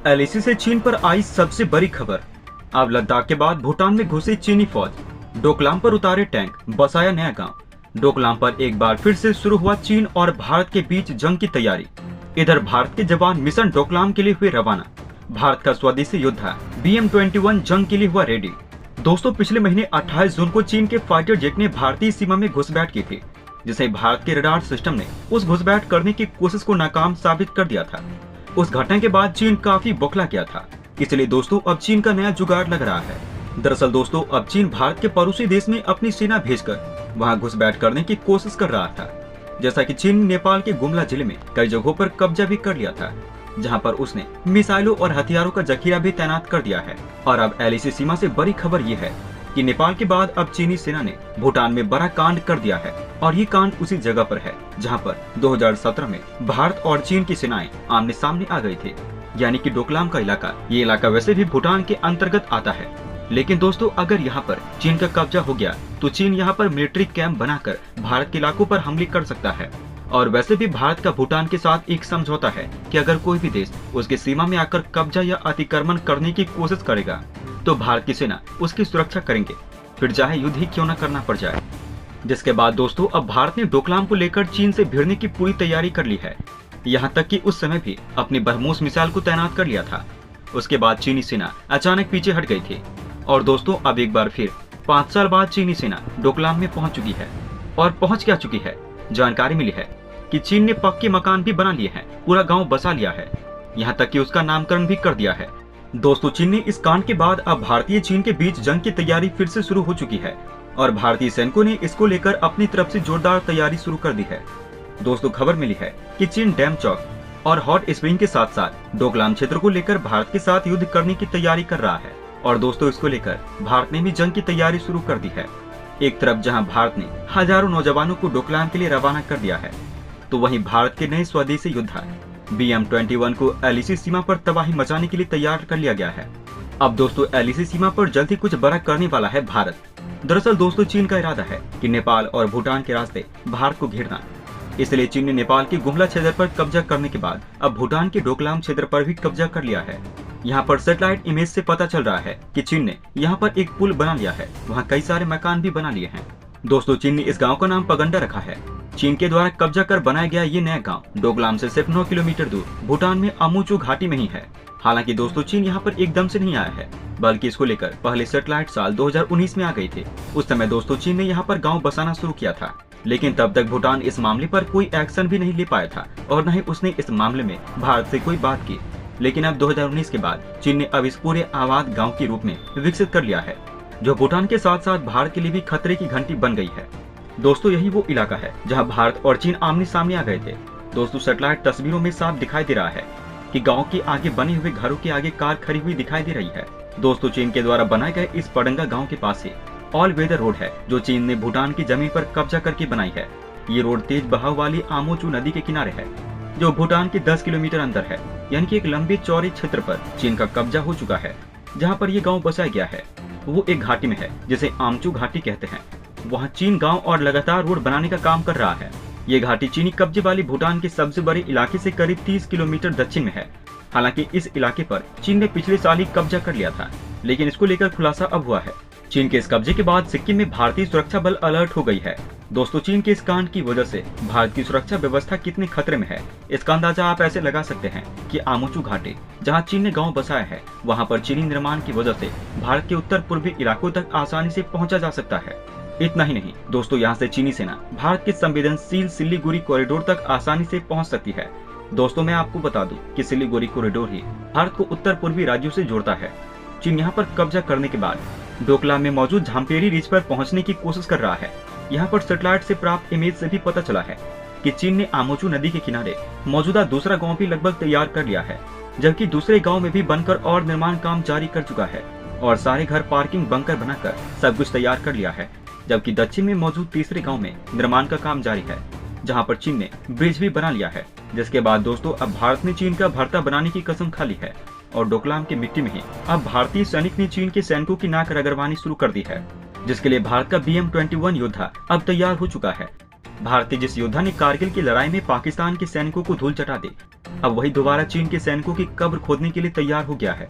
LAC से चीन पर आई सबसे बड़ी खबर। अब लद्दाख के बाद भूटान में घुसी चीनी फौज, डोकलाम पर उतारे टैंक, बसाया नया गांव। डोकलाम पर एक बार फिर से शुरू हुआ चीन और भारत के बीच जंग की तैयारी। इधर भारत के जवान मिशन डोकलाम के लिए हुए रवाना। भारत का स्वदेशी योद्धा BM-21 जंग के लिए हुआ रेडी। दोस्तों, पिछले महीने 28 जून को चीन के फाइटर जेट ने भारतीय सीमा में घुसपैठ की थी, जिसे भारत के रडार सिस्टम ने उस घुसपैठ करने की कोशिश को नाकाम साबित कर दिया था। उस घटना के बाद चीन काफी बौखला गया था। इसलिए दोस्तों, अब चीन का नया जुगाड़ लग रहा है। दरअसल दोस्तों, अब चीन भारत के पड़ोसी देश में अपनी सेना भेजकर वहां घुसपैठ करने की कोशिश कर रहा था। जैसा कि चीन नेपाल के गुमला जिले में कई जगहों पर कब्जा भी कर लिया था, जहां पर उसने मिसाइलों और हथियारों का जखीरा भी तैनात कर दिया है। और अब एलएसी सीमा से बड़ी खबर ये है कि नेपाल के बाद अब चीनी सेना ने भूटान में बड़ा कांड कर दिया है। और ये कांड उसी जगह पर है जहां पर 2017 में भारत और चीन की सेनाएं आमने सामने आ गई थी, यानी कि डोकलाम का इलाका। ये इलाका वैसे भी भूटान के अंतर्गत आता है, लेकिन दोस्तों अगर यहाँ पर चीन का कब्जा हो गया तो चीन यहाँ पर मिलिट्री कैंप बनाकर भारत के इलाकों पर हमले कर सकता है। और वैसे भी भारत का भूटान के साथ एक समझौता है कि अगर कोई भी देश उसके सीमा में आकर कब्जा या अतिक्रमण करने की कोशिश करेगा तो भारत की सेना उसकी सुरक्षा करेंगे, फिर चाहे युद्ध ही क्यों न करना पड़ जाए। जिसके बाद दोस्तों, अब भारत ने डोकलाम को लेकर चीन से भिड़ने की पूरी तैयारी कर ली है। यहाँ तक कि उस समय भी अपनी ब्रह्मोस मिसाइल को तैनात कर लिया था। उसके बाद चीनी सेना अचानक पीछे हट गई थी। और दोस्तों, अब एक बार फिर 5 साल बाद चीनी सेना डोकलाम में पहुंच चुकी है। और पहुंच क्या चुकी है, जानकारी मिली है कि चीन ने पक्के मकान भी बना लिए हैं, पूरा गाँव बसा लिया है, यहाँ तक कि उसका नामकरण भी कर दिया है। दोस्तों, चीन ने इस कांड के बाद अब भारतीय चीन के बीच जंग की तैयारी फिर से शुरू हो चुकी है। और भारतीय सैनिकों ने इसको लेकर अपनी तरफ से जोरदार तैयारी शुरू कर दी है। दोस्तों, खबर मिली है कि चीन डैम चौक और हॉट स्प्रिंग के साथ साथ डोकलाम क्षेत्र को लेकर भारत के साथ युद्ध करने की तैयारी कर रहा है। और दोस्तों, इसको लेकर भारत ने भी जंग की तैयारी शुरू कर दी है। एक तरफ जहां भारत ने हजारों नौजवानों को डोकलाम के लिए रवाना कर दिया है, तो वहीं भारत के नए स्वदेशी योद्धा BM-21 को एलएसी सीमा पर तबाही मचाने के लिए तैयार कर लिया गया है। अब दोस्तों, एलएसी सीमा पर जल्द ही कुछ बड़ा करने वाला है भारत। दरअसल दोस्तों, चीन का इरादा है कि नेपाल और भूटान के रास्ते भारत को घेरना। इसलिए चीन ने नेपाल के गुमला क्षेत्र पर कब्जा करने के बाद अब भूटान के डोकलाम क्षेत्र पर भी कब्जा कर लिया है। यहाँ पर सैटेलाइट इमेज से पता चल रहा है कि चीन ने यहाँ पर एक पुल बना लिया है, वहाँ कई सारे मकान भी बना लिए हैं। दोस्तों, चीन ने इस गाँव का नाम पगंडा रखा है। चीन के द्वारा कब्जा कर बनाया गया ये नया गांव डोकलाम से सिर्फ 9 किलोमीटर दूर भूटान में अमूचू घाटी में ही है। हालांकि दोस्तों, चीन यहाँ पर एकदम से नहीं आया है, बल्कि इसको लेकर पहले सैटेलाइट साल 2019 में आ गई थी। उस समय दोस्तों, चीन ने यहाँ पर गांव बसाना शुरू किया था, लेकिन तब तक भूटान इस मामले पर कोई एक्शन भी नहीं ले पाया था और न ही उसने इस मामले में भारत से कोई बात की। लेकिन अब 2019 के बाद चीन ने अब इस पूरे आबाद गाँव के रूप में विकसित कर लिया है, जो भूटान के साथ साथ भारत के लिए भी खतरे की घंटी बन गई है। दोस्तों, यही वो इलाका है जहां भारत और चीन आमने सामने आ गए थे। दोस्तों, सैटेलाइट तस्वीरों में साफ दिखाई दे रहा है कि गांव के आगे बने हुए घरों के आगे कार खड़ी हुई दिखाई दे रही है। दोस्तों, चीन के द्वारा बनाए गए इस पडंगा गांव के पास से ऑल वेदर रोड है, जो चीन ने भूटान की जमीन पर कब्जा करके बनाई है। ये रोड तेज बहाव वाली आमोचू नदी के किनारे है, जो भूटान के 10 किलोमीटर अंदर है, यानी कि एक लंबे चौड़े क्षेत्र पर चीन का कब्जा हो चुका है। जहाँ पर ये गाँव बसाया गया है वो एक घाटी में है, जिसे आमचू घाटी कहते हैं। वहाँ चीन गांव और लगातार रोड बनाने का काम कर रहा है। ये घाटी चीनी कब्जे वाली भूटान के सबसे बड़े इलाके से करीब 30 किलोमीटर दक्षिण में है। हालांकि इस इलाके पर चीन ने पिछले साल ही कब्जा कर लिया था, लेकिन इसको लेकर खुलासा अब हुआ है। चीन के इस कब्जे के बाद सिक्किम में भारतीय सुरक्षा बल अलर्ट हो गई है। दोस्तों, चीन के इस कांड की वजह से भारत की सुरक्षा व्यवस्था कितने खतरे में है, इसका अंदाजा आप ऐसे लगा सकते हैं कि आमोचू घाटी जहां चीन ने गांव बसाया है, वहां पर चीनी निर्माण की वजह से भारत के उत्तर पूर्वी इलाकों तक आसानी से पहुंचा जा सकता है। इतना ही नहीं दोस्तों, यहाँ से चीनी सेना भारत के संवेदनशील सिलीगुड़ी कॉरिडोर तक आसानी से पहुँच सकती है। दोस्तों, मैं आपको बता दूं कि सिलीगुड़ी कॉरिडोर ही भारत को उत्तर पूर्वी राज्यों से जोड़ता है। चीन यहाँ पर कब्जा करने के बाद डोकलाम में मौजूद झांपेरी रिज पर पहुंचने की कोशिश कर रहा है। यहाँ पर सैटेलाइट से प्राप्त इमेज से भी पता चला है कि चीन ने आमोचू नदी के किनारे मौजूदा दूसरा गाँव भी लगभग तैयार कर लिया है, जबकि दूसरे गाँव में भी बनकर और निर्माण काम जारी कर चुका है और सारे घर पार्किंग बंकर बनाकर सब कुछ तैयार कर लिया है। जबकि दक्षिण में मौजूद तीसरे गांव में निर्माण का काम जारी है, जहां पर चीन ने ब्रिज भी बना लिया है। जिसके बाद दोस्तों, अब भारत ने चीन का भरता बनाने की कसम खा ली है और डोकलाम की मिट्टी में ही अब भारतीय सैनिक ने चीन के सैनिकों की नाक रगड़वानी शुरू कर दी है, जिसके लिए भारत का BM-21 योद्धा अब तैयार हो चुका है। भारतीय जिस योद्धा ने कारगिल की लड़ाई में पाकिस्तान के सैनिकों को धूल चटा दी, अब वही दोबारा चीन के सैनिकों की कब्र खोदने के लिए तैयार हो गया है।